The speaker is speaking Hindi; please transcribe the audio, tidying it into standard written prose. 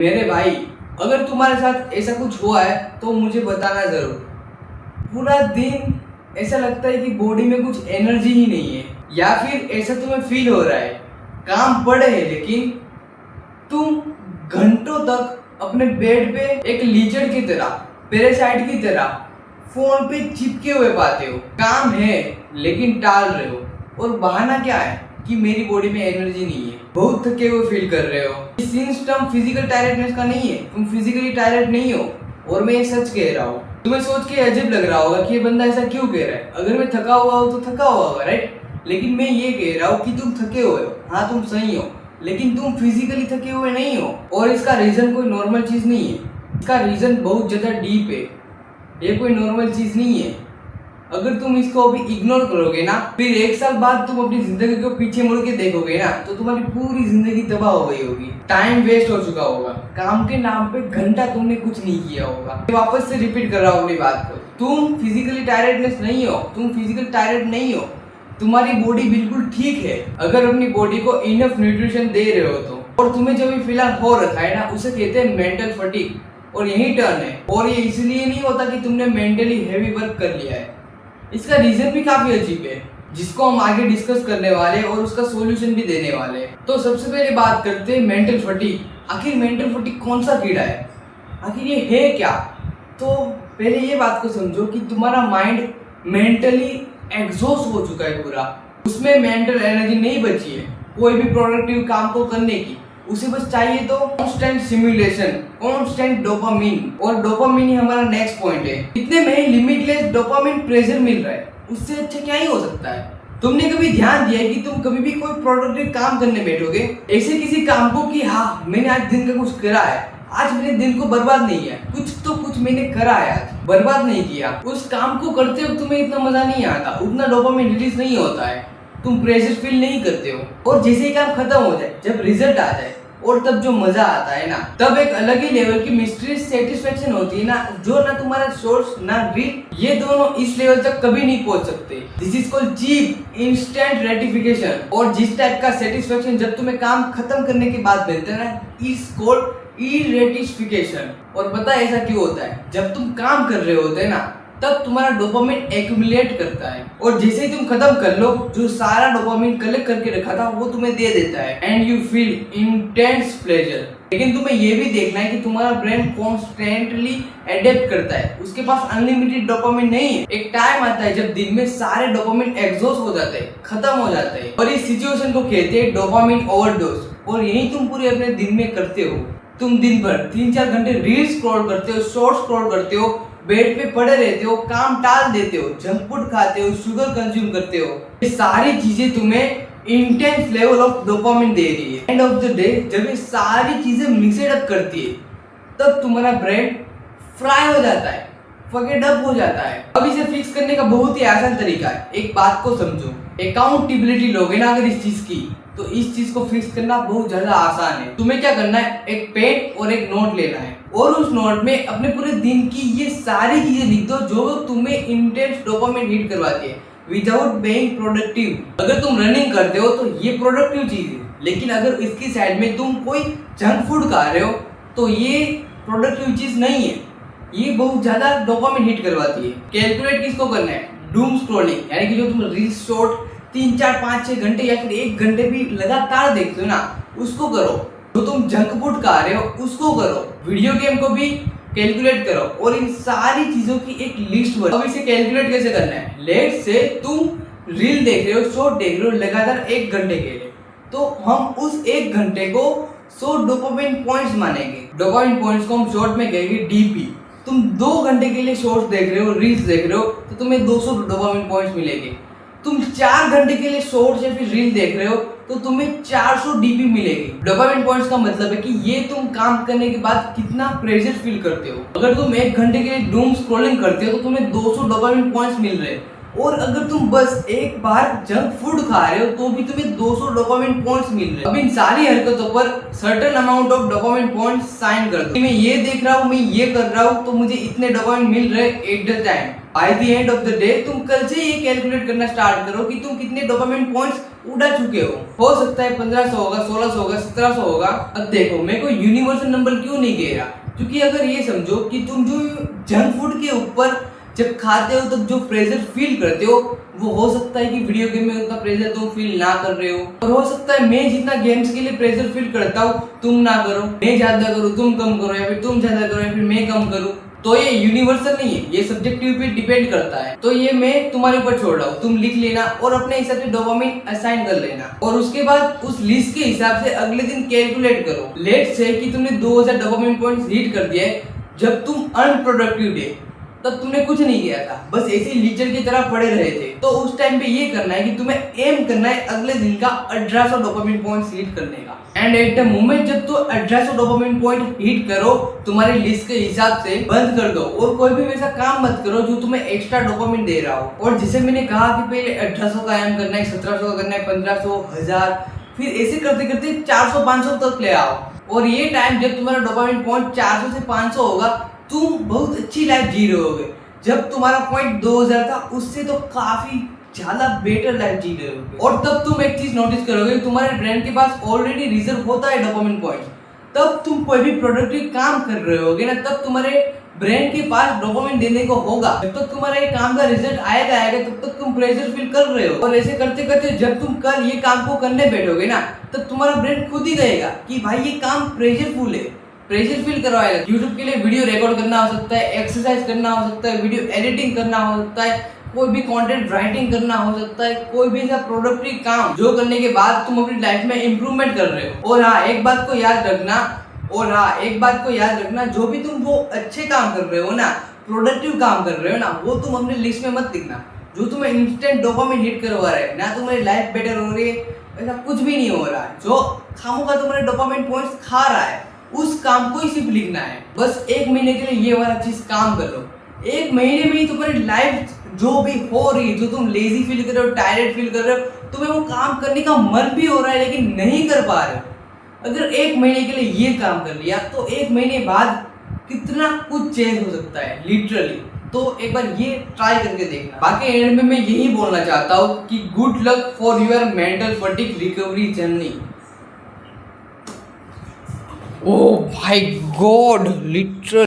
मेरे भाई, अगर तुम्हारे साथ ऐसा कुछ हुआ है तो मुझे बताना जरूर। पूरा दिन ऐसा लगता है कि बॉडी में कुछ एनर्जी ही नहीं है, या फिर ऐसा तुम्हें फील हो रहा है काम पड़े है लेकिन तुम घंटों तक अपने बेड पे एक लीचड़ की तरह, पैरासाइट की तरह फोन पे चिपके हुए पाते हो। काम है लेकिन टाल रहे हो, और बहाना क्या है कि मेरी बॉडी में एनर्जी नहीं है, बहुत थके हुए फील कर रहे हो। इस सिस्टम फिजिकल टायर्डनेस का नहीं है, तुम फिजिकली टायर्ड नहीं हो। और मैं ये सच कह रहा हूँ, तुम्हें सोच के अजीब लग रहा होगा कि ये बंदा ऐसा क्यों कह रहा है। अगर मैं थका हुआ हूँ तो थका हुआ होगा, राइट। लेकिन मैं ये कह रहा हूँ कि तुम थके हुए हो, हाँ तुम सही हो, लेकिन तुम फिजिकली थके हुए नहीं हो। और इसका रीजन कोई नॉर्मल चीज नहीं है, इसका रीजन बहुत ज्यादा डीप है। ये कोई नॉर्मल चीज नहीं है। अगर तुम इसको अभी इग्नोर करोगे ना, फिर एक साल बाद तुम अपनी जिंदगी को पीछे मुड़ के देखोगे ना, तो तुम्हारी पूरी जिंदगी तबाह हो गई होगी। टाइम वेस्ट हो चुका होगा, काम के नाम पे घंटा तुमने कुछ नहीं किया होगा। मैं वापस से रिपीट कर रहा हूँ अपनी बात को, तुम फिजिकली टायर्डनेस नहीं हो, तुम फिजिकल टायर्ड नहीं हो, तुम्हारी बॉडी बिल्कुल ठीक है। अगर अपनी बॉडी को इनफ न्यूट्रिशन दे रहे हो तो। और तुम्हें जो भी फिलहाल हो रखा है ना, उसे कहते हैं मेंटल फटीग, और यही टर्न है। और ये इसलिए नहीं होता कि तुमने मेंटली हैवी वर्क कर लिया है, इसका रीजन भी काफी अजीब है, जिसको हम आगे डिस्कस करने वाले हैं और उसका सॉल्यूशन भी देने वाले हैं। तो सबसे पहले बात करते हैं मेंटल फटीग। आखिर मेंटल फटीग कौन सा कीड़ा है, आखिर ये है क्या? तो पहले ये बात को समझो कि तुम्हारा माइंड मेंटली एग्जॉस्ट हो चुका है पूरा, उसमें मेंटल एनर्जी नहीं बची है कोई भी प्रोडक्टिव काम को करने की। उसे बस चाहिए तो कांस्टेंट सिमुलेशन, कांस्टेंट डोपामिन। और डोपामिन ही हमारा नेक्स्ट पॉइंट है। इतने में ही लिमिटलेस डोपामिन प्रेशर मिल रहा है, उससे अच्छा क्या ही हो सकता है। तुमने कभी ध्यान दिया है कि तुम कभी भी कोई प्रोडक्टिव काम करने बैठोगे, ऐसे किसी काम को कि हाँ मैंने आज दिन का कुछ करा है, आज मैंने दिन को बर्बाद नहीं किया, कुछ मैंने करा है, आज बर्बाद नहीं किया। उस काम को करते हुए तुम्हें इतना मजा नहीं आता, उतना डोपामिन रिलीज नहीं होता है, तुम प्रेशर फील नहीं करते हो। और जैसे ही काम खत्म हो जाए, जब रिजल्ट आ जाए, और तब जो मजा आता है ना, तब एक अलग ही लेवल की मिस्ट्री सेटिस्फेक्शन होती है ना, जो ना तुम्हारा सोर्स ना रील, ये दोनों इस लेवल तक कभी नहीं पहुंच सकते। This is called cheap instant gratification. और जिस टाइप का सेटिस्फेक्शन जब तुम्हें काम खत्म करने के बाद मिलता है ना, इज कॉल्ड इरेटिफिकेशन। और पता है ऐसा क्यों होता है? जब तुम काम कर रहे होते हैं ना, तब तुम्हारा डोपामिन एक्यूमुलेट करता है, और जैसे ही तुम खत्म कर लो, जो सारा डोपामिन कलेक्ट करके रखा था वो तुम्हें दे देता है, and you feel intense pleasure. लेकिन तुम्हें ये भी देखना है कि तुम्हारा ब्रेन कॉन्स्टेंटली एडेप्ट करता है, उसके पास अनलिमिटेड डोपामिन नहीं है। एक टाइम आता है जब दिन में सारे डोपामिन एग्जॉस्ट हो जाते हैं, खत्म हो जाते हैं, और इस सिचुएशन को कहते हैं डोपामिन ओवरडोज। और यही तुम पूरे अपने दिन में करते हो। तुम दिन भर 3-4 घंटे रील स्क्रॉल करते हो, शॉर्ट स्क्रॉल करते हो, बेड पे पड़े रहते हो, काम टाल देते हो, जंक फूड खाते हो, शुगर कंज्यूम करते हो। ये सारी चीजें तुम्हें इंटेंस लेवल ऑफ डोपामिन दे रही है। एंड ऑफ द डे जब ये सारी चीजें मिक्सड अप करती है, तब तुम्हारा ब्रेन फ्राई हो जाता है, फकेड अप हो जाता है। अब इसे फिक्स करने का बहुत ही आसान तरीका है। एक बात को समझो, अकाउंटेबिलिटी लोगे ना अगर इस चीज की, तो इस चीज को फिक्स करना बहुत ज्यादा आसान है। तुम्हें क्या करना है, एक पेन और एक नोट लेना है, और उस नोट में अपने पूरे दिन की ये सारी चीजें लिख दो जो तुम्हें इंटेंस डोपामिन हिट करवाती है, विदाउट बीइंग प्रोडक्टिव। अगर तुम रनिंग करते हो तो ये प्रोडक्टिव चीज है, लेकिन अगर इसकी साइड में तुम कोई जंक फूड खा रहे हो तो ये प्रोडक्टिव चीज नहीं है, ये बहुत ज्यादा डोपामिन हिट करवाती है। कैलकुलेट किसको करना है? डूम स्क्रॉलिंग, यानी कि जो तुम रील शॉर्ट 3-4-5-6 घंटे या फिर 1 घंटे भी लगातार देखते हो ना, उसको करो। जो तुम जंक फूड खा रहे हो उसको करो, वीडियो गेम को भी कैलकुलेट करो, और इन सारी चीजों की एक लिस्ट बनो। अब इसे कैलकुलेट कैसे करना है? लेट से तुम रील देख रहे हो, शॉर्ट देख रहे हो लगातार 1 घंटे के लिए, तो हम उस 1 घंटे को 100 डोपामिन पॉइंट्स मानेंगे। डोपामिन पॉइंट्स को हम शॉर्ट में कहेंगे डीपी। तुम 2 घंटे के लिए शॉर्ट्स देख रहे हो, रील्स देख रहे हो, तो तुम्हें 200 डोपामिन पॉइंट्स मिलेंगे। तुम 4 घंटे के लिए शॉर्ट्स या फिर रील देख रहे हो, तो तुम्हें 400 डीपी मिलेगी। डोपामिन पॉइंट्स का मतलब है कि ये तुम काम करने के बाद कितना प्रेशर फील करते हो। अगर तुम 1 घंटे के लिए डूम स्क्रॉलिंग करते हो तो तुम्हें 200 डोपामिन पॉइंट्स मिल रहे हैं, और अगर तुम बस एक बार जंक फूड खा रहे हो तो भी तुम्हें 200 डोपामिन पॉइंट्स मिल रहे हैं। अब इन सारी हरकतों पर certain amount of dopamine points sign कर दो। मैं ये देख रहा हूँ, मैं ये कर रहा हूँ, तो मुझे इतने डोपामिन मिल रहे हैं at the time. By the end of the day तुम कल से ये कैलकुलेट करना स्टार्ट करो कि तुम कितने डोपामिन पॉइंट्स उड़ा चुके हो सकता है 1500 होगा, 1600 होगा, 1700 होगा। अब देखो मैं कोई यूनिवर्सल नंबर क्यों नहीं कह रहा, क्योंकि अगर ये समझो कि तुम जो जंक फूड के ऊपर जब खाते हो तब जो प्रेशर फील करते हो, वो हो सकता है कि वीडियो गेम में उतना प्रेशर तुम फील ना कर रहे हो, और हो सकता है मैं जितना गेम्स के लिए प्रेशर फील करता हूँ तुम ना करो, मैं ज्यादा करूँ तुम कम करो, या फिर तुम ज्यादा करो या फिर मैं कम करूँ। तो ये यूनिवर्सल नहीं है, ये सब्जेक्टिव पे डिपेंड करता है। तो ये मैं तुम्हारे ऊपर छोड़ रहा हूँ, तुम लिख लेना और अपने हिसाब से डोपामिन असाइन कर लेना, और उसके बाद उस लिस्ट के हिसाब से अगले दिन कैलकुलेट करो। लेट्स से कि तुमने 2000 डोपामिन पॉइंट्स हीट कर दिए जब तुम अनप्रोडक्टिव डे, तब तुमने कुछ नहीं किया था, बस ऐसे ही लीचर की तरह पड़े रहे थे। तो उस टाइम पे ये करना है कि तुम्हें एम करना है अगले दिन का 1800 डोपामिन पॉइंट्स हीट करने का। एंड एट द मोमेंट जब तुम 1800 डोपामिन पॉइंट हीट करो, तुम्हारी लिस्ट के हिसाब से बंद कर दो और कोई भी वैसा काम मत करो जो तुम्हें एक्स्ट्रा डोपामिन दे रहा हो। और जैसे मैंने कहा कि पहले 1800 का एम करना है, 1700 का करना है, 1500, 1000, फिर ऐसे करते करते 400 500 तक ले आओ। और ये टाइम जब तुम्हारा डोपामिन पॉइंट 400 से 500 होगा, तुम बहुत अच्छी लाइफ जी रहे होगे। जब तुम्हारा पॉइंट 2000 था, उससे तो काफी ज्यादा बेटर लाइफ जी रहे होगे। और तब तुम एक चीज नोटिस करोगे, तुम्हारे ब्रेन के पास ऑलरेडी रिजर्व होता है डोपामिन पॉइंट। तब तुम कोई भी प्रोडक्टिव काम कर रहे होगे ना, तब तुम्हारे ब्रेन के पास डोपामिन देने को होगा। जब तक तुम्हारा ये काम का रिजल्ट आएगा तब तक तुम प्रेशर फील कर रहे हो। और ऐसे करते करते जब तुम कल ये काम को करने बैठोगे ना, तब तुम्हारा ब्रेन खुद ही कहेगा कि भाई ये काम प्रेशरफुल है, प्रेशर फील करवाएगा। यूट्यूब के लिए वीडियो रिकॉर्ड करना हो सकता है, एक्सरसाइज करना हो सकता है, वीडियो एडिटिंग करना हो सकता है, कोई भी कंटेंट राइटिंग करना हो सकता है, कोई भी ऐसा प्रोडक्टिव काम जो करने के बाद तुम अपनी लाइफ में इंप्रूवमेंट कर रहे हो। और हाँ, एक बात को याद रखना, जो भी तुम वो अच्छे काम कर रहे हो ना, प्रोडक्टिव काम कर रहे हो ना, वो तुम अपने लिस्ट में मत लिखना। जो तुम्हें इंस्टेंट डोपामिन हिट करवा रहा है ना, तुम्हारी लाइफ बेटर हो रही है, ऐसा कुछ भी नहीं हो रहा है। जो खामोखा तुम्हारे डोपामिन पॉइंट्स खा रहा है, उस काम को ही सिर्फ लिखना है। बस 1 महीने के लिए ये वाला चीज काम कर लो। 1 महीने में ही तुम्हारी लाइफ जो भी हो रही है, जो तुम लेजी फील कर रहे हो, टायर्ड फील कर रहे हो, तुम्हें वो काम करने का मन भी हो रहा है लेकिन नहीं कर पा रहे हो। अगर 1 महीने के लिए ये काम कर लिया, तो 1 महीने बाद कितना कुछ चेंज हो सकता है लिटरली। तो एक बार ये ट्राई करके देखना। बाकी एंड में मैं यही बोलना चाहता हूँ कि good luck for your mental fatigue recovery journey. Oh my God, literally.